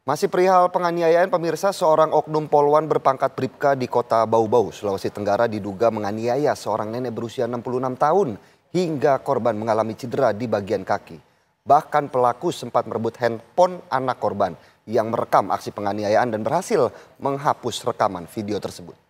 Masih perihal penganiayaan pemirsa, seorang oknum poluan berpangkat bribka di kota Bau-Bau, Sulawesi Tenggara diduga menganiaya seorang nenek berusia 66 tahun hingga korban mengalami cedera di bagian kaki. Bahkan pelaku sempat merebut handphone anak korban yang merekam aksi penganiayaan dan berhasil menghapus rekaman video tersebut.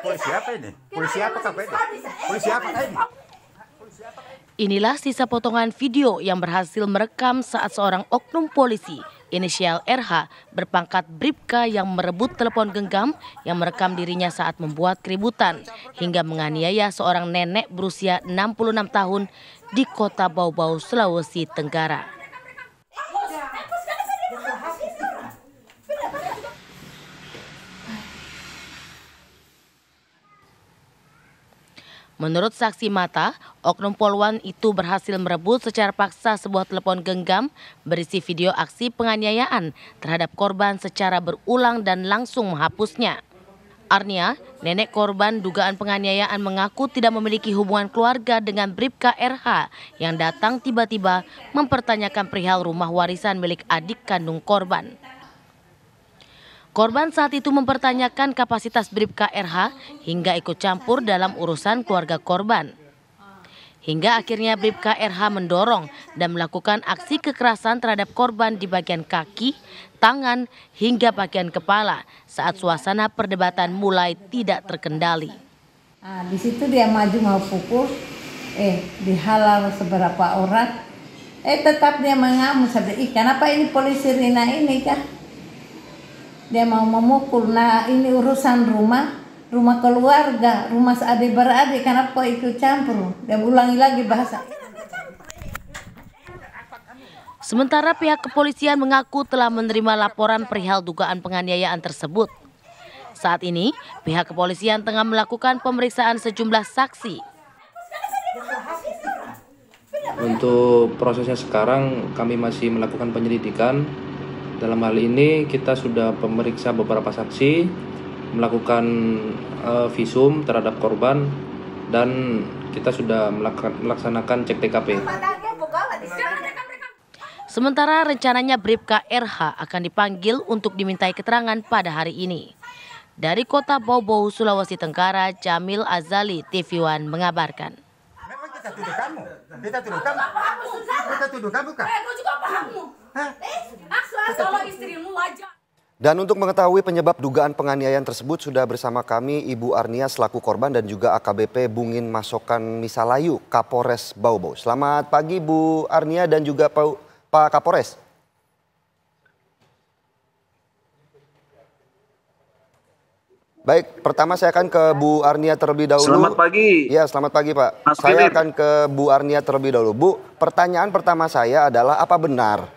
Polisi apa ini? Polisi apa ini? Polisi apa ini? Inilah sisa potongan video yang berhasil merekam saat seorang oknum polisi inisial RH berpangkat bribka yang merebut telepon genggam yang merekam dirinya saat membuat keributan hingga menganiaya seorang nenek berusia 66 tahun di kota Bau-Bau, Sulawesi Tenggara. Menurut saksi mata, oknum poluan itu berhasil merebut secara paksa sebuah telepon genggam berisi video aksi penganiayaan terhadap korban secara berulang dan langsung menghapusnya. Arnia, nenek korban dugaan penganiayaan, mengaku tidak memiliki hubungan keluarga dengan Bribka RH yang datang tiba-tiba mempertanyakan perihal rumah warisan milik adik kandung korban. Korban saat itu mempertanyakan kapasitas Bribka RH hingga ikut campur dalam urusan keluarga korban. Hingga akhirnya Bribka RH mendorong dan melakukan aksi kekerasan terhadap korban di bagian kaki, tangan, hingga bagian kepala saat suasana perdebatan mulai tidak terkendali. Di situ dia maju mau pukul, dihalau seberapa orang, tetap dia mengamuk. Kenapa ini polisi Rina ini kah? Dia mau memukul. Nah, ini urusan rumah keluarga, rumah adik beradik, kenapa ikut campur? Dia ulangi lagi bahasa. Sementara pihak kepolisian mengaku telah menerima laporan perihal dugaan penganiayaan tersebut. Saat ini, pihak kepolisian tengah melakukan pemeriksaan sejumlah saksi. Untuk prosesnya sekarang kami masih melakukan penyelidikan. Dalam hal ini kita sudah memeriksa beberapa saksi, melakukan visum terhadap korban, dan kita sudah melaksanakan cek TKP. Sementara rencananya Bribka RH akan dipanggil untuk dimintai keterangan pada hari ini. Dari kota Bau-Bau, Sulawesi Tenggara, Jamil Azali, TV One mengabarkan. Memang kita tuduh kamu. Kita tuduh kamu. Kita tuduh kamu kah? juga pahammu. Kalau istrimu wajar. Dan untuk mengetahui penyebab dugaan penganiayaan tersebut sudah bersama kami Ibu Arnia selaku korban dan juga AKBP Bungin Masokan Misalayu, Kapolres Bau-Bau. Selamat pagi Bu Arnia dan juga Pak Kapolres. Baik, pertama saya akan ke Bu Arnia terlebih dahulu. Selamat pagi. Ya, selamat pagi Pak. Mas Saya Philip. akan ke Bu Arnia terlebih dahulu. Bu, pertanyaan pertama saya adalah apa benar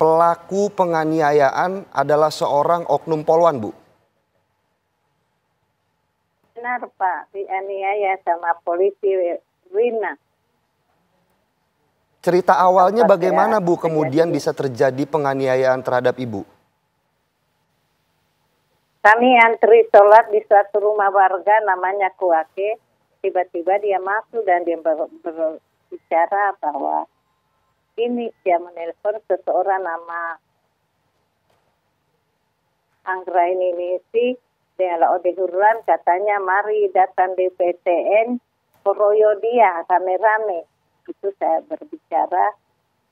pelaku penganiayaan adalah seorang oknum poluan, Bu? Benar Pak, dianiaya sama polisi Rina. Cerita awalnya bagaimana Bu kemudian bisa terjadi penganiayaan terhadap Ibu? Kami antri sholat di suatu rumah warga namanya Kuake. Tiba-tiba dia masuk dan dia berbicara bahwa ini dia menelpon seseorang nama Anggraini Nisi. Dia Odehurlan, katanya mari datang di PTN, koroyo dia rame-rame. Itu saya berbicara,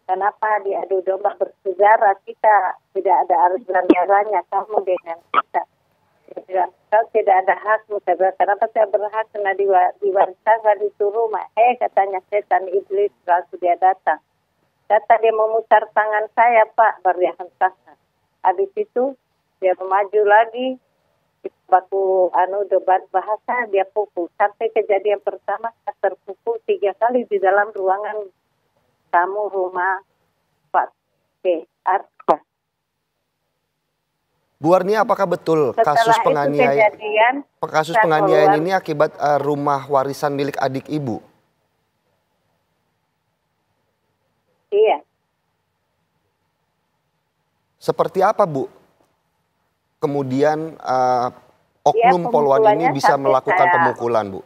kenapa diadu domba bersaudara, kita tidak ada arus-arusnya kamu dengan kita. Kau tidak ada hak, kenapa saya berhak kena diwariskan itu rumah. Katanya setan iblis, lalu dia datang. Kata dia memutar tangan saya Pak, baru dia hentakan. Habis itu dia maju lagi, baku debat bahasa, dia pukul. Sampai kejadian pertama terpukul 3 kali di dalam ruangan tamu rumah Pak Arko. Bu Arnia, apakah betul kasus penganiayaan ini akibat rumah warisan milik adik Ibu? Iya. Seperti apa Bu? Kemudian oknum polwan ini pemukulannya bisa sampai melakukan saya- pemukulan, Bu?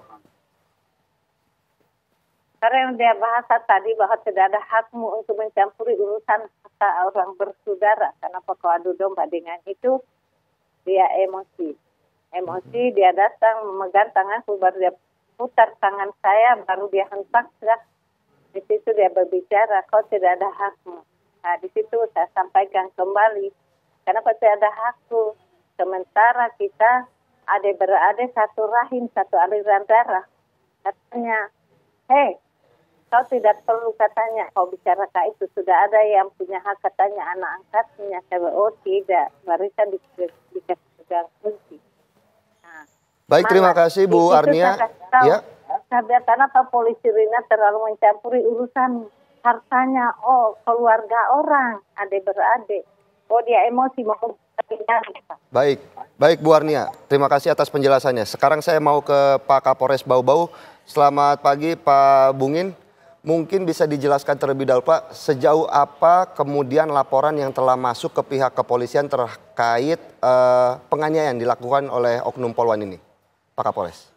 Karena yang dia bahasa tadi bahwa tidak ada hakmu untuk mencampuri urusan kata orang bersaudara. Kenapa kau adu domba dengan itu? Dia emosi. Emosi, dia datang memegang tanganku, baru dia putar tangan saya, baru dia hentak. Di situ dia berbicara, kau tidak ada hakmu. Nah, di situ saya sampaikan kembali, kenapa tidak ada hakku? Sementara kita adik-beradik satu rahim, satu aliran darah. Katanya, hei, kau tidak perlu katanya, kau bicara kayak itu. Sudah ada yang punya hak katanya anak angkatnya. Saya bilang, oh tidak, barisan dikasih pegang kunci. Nah, Baik, terima mana? kasih Di Bu situ Arnia. saya kasih tahu. Ya. Saya kenapa polisi Rina terlalu mencampuri urusan hartanya, oh keluarga orang, adik-beradik. Oh dia emosi mau Baik, baik Bu Arnia. Terima kasih atas penjelasannya. Sekarang saya mau ke Pak Kapolres Bau-Bau. Selamat pagi Pak Bungin. Mungkin bisa dijelaskan terlebih dahulu Pak, sejauh apa kemudian laporan yang telah masuk ke pihak kepolisian terkait penganiayaan dilakukan oleh oknum polwan ini, Pak Kapolres?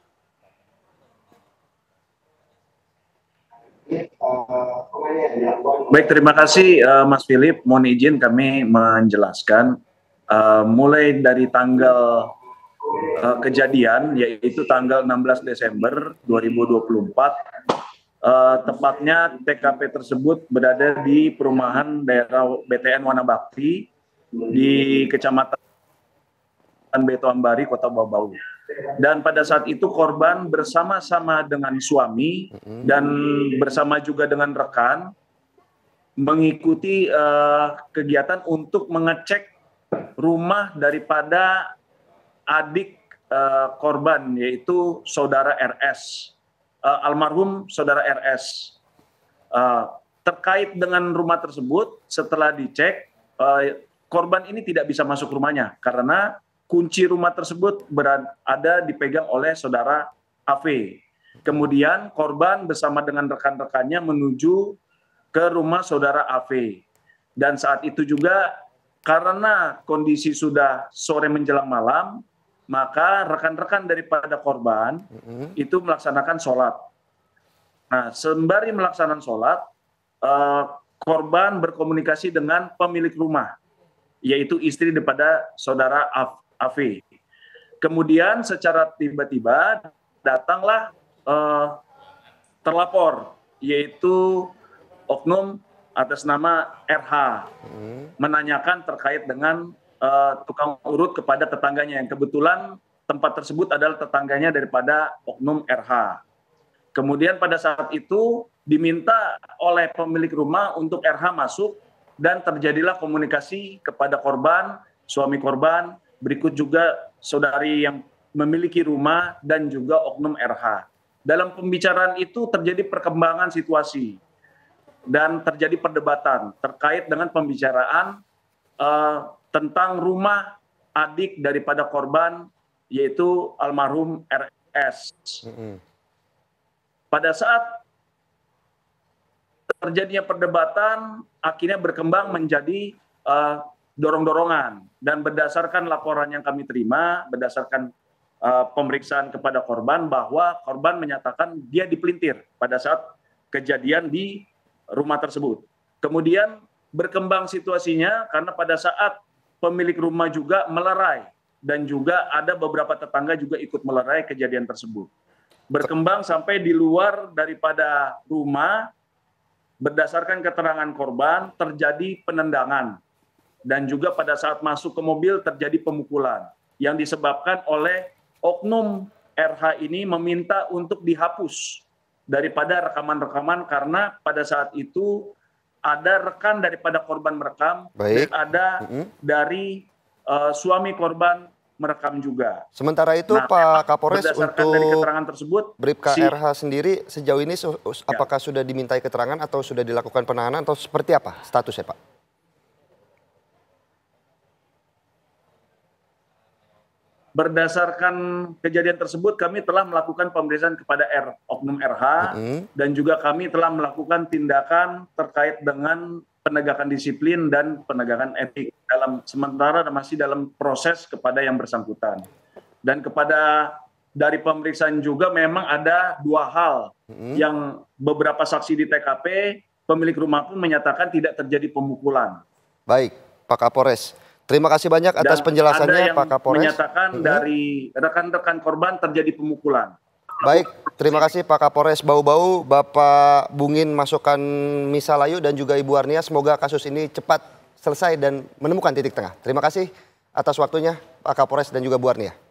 Baik, terima kasih Mas Philip. Mohon izin kami menjelaskan mulai dari tanggal kejadian, yaitu tanggal 16 Desember 2024, tepatnya TKP tersebut berada di perumahan daerah BTN Wanabakti di Kecamatan Beto Ambari, Kota Bau-Bau. Dan pada saat itu korban bersama-sama dengan suami dan bersama juga dengan rekan mengikuti kegiatan untuk mengecek rumah daripada adik korban, yaitu saudara RS, almarhum saudara RS. Terkait dengan rumah tersebut, setelah dicek, korban ini tidak bisa masuk rumahnya karena kunci rumah tersebut ada dipegang oleh saudara AV. Kemudian korban bersama dengan rekan-rekannya menuju ke rumah saudara AV. Dan saat itu juga karena kondisi sudah sore menjelang malam, maka rekan-rekan daripada korban itu melaksanakan sholat. Nah, sembari melaksanakan sholat, korban berkomunikasi dengan pemilik rumah, yaitu istri daripada saudara AV. Kemudian secara tiba-tiba datanglah terlapor, yaitu oknum atas nama RH, menanyakan terkait dengan tukang urut kepada tetangganya, yang kebetulan tempat tersebut adalah tetangganya daripada oknum RH. Kemudian pada saat itu diminta oleh pemilik rumah untuk RH masuk dan terjadilah komunikasi kepada korban, suami korban, berikut juga saudari yang memiliki rumah dan juga oknum RH. Dalam pembicaraan itu terjadi perkembangan situasi dan terjadi perdebatan terkait dengan pembicaraan tentang rumah adik daripada korban, yaitu almarhum RS. Pada saat terjadinya perdebatan, akhirnya berkembang menjadi dorong-dorongan, dan berdasarkan laporan yang kami terima, berdasarkan pemeriksaan kepada korban, bahwa korban menyatakan dia dipelintir pada saat kejadian di rumah tersebut. Kemudian berkembang situasinya karena pada saat pemilik rumah juga melerai dan juga ada beberapa tetangga juga ikut melerai kejadian tersebut. Berkembang sampai di luar daripada rumah, berdasarkan keterangan korban terjadi penendangan dan juga pada saat masuk ke mobil terjadi pemukulan yang disebabkan oleh oknum RH ini meminta untuk dihapus daripada rekaman-rekaman karena pada saat itu ada rekan daripada korban merekam. Baik. Dan ada dari suami korban merekam juga. Sementara itu Nah, Pak Kapolres, berdasarkan untuk dari keterangan tersebut, Bribka RH sendiri sejauh ini apakah sudah dimintai keterangan atau sudah dilakukan penahanan atau seperti apa statusnya Pak? Berdasarkan kejadian tersebut kami telah melakukan pemeriksaan kepada oknum RH dan juga kami telah melakukan tindakan terkait dengan penegakan disiplin dan penegakan etik sementara masih dalam proses kepada yang bersangkutan. Dan dari pemeriksaan juga memang ada 2 hal yang beberapa saksi di TKP, pemilik rumah pun menyatakan tidak terjadi pemukulan. Baik, Pak Kapolres. Terima kasih banyak atas penjelasannya, Pak Kapolres. Menyatakan dari rekan-rekan korban terjadi pemukulan. Baik, terima kasih Pak Kapolres Bau-Bau, Bapak Bungin Masukkan Misalayu dan juga Ibu Arnia. Semoga kasus ini cepat selesai dan menemukan titik tengah. Terima kasih atas waktunya Pak Kapolres dan juga Bu Arnia.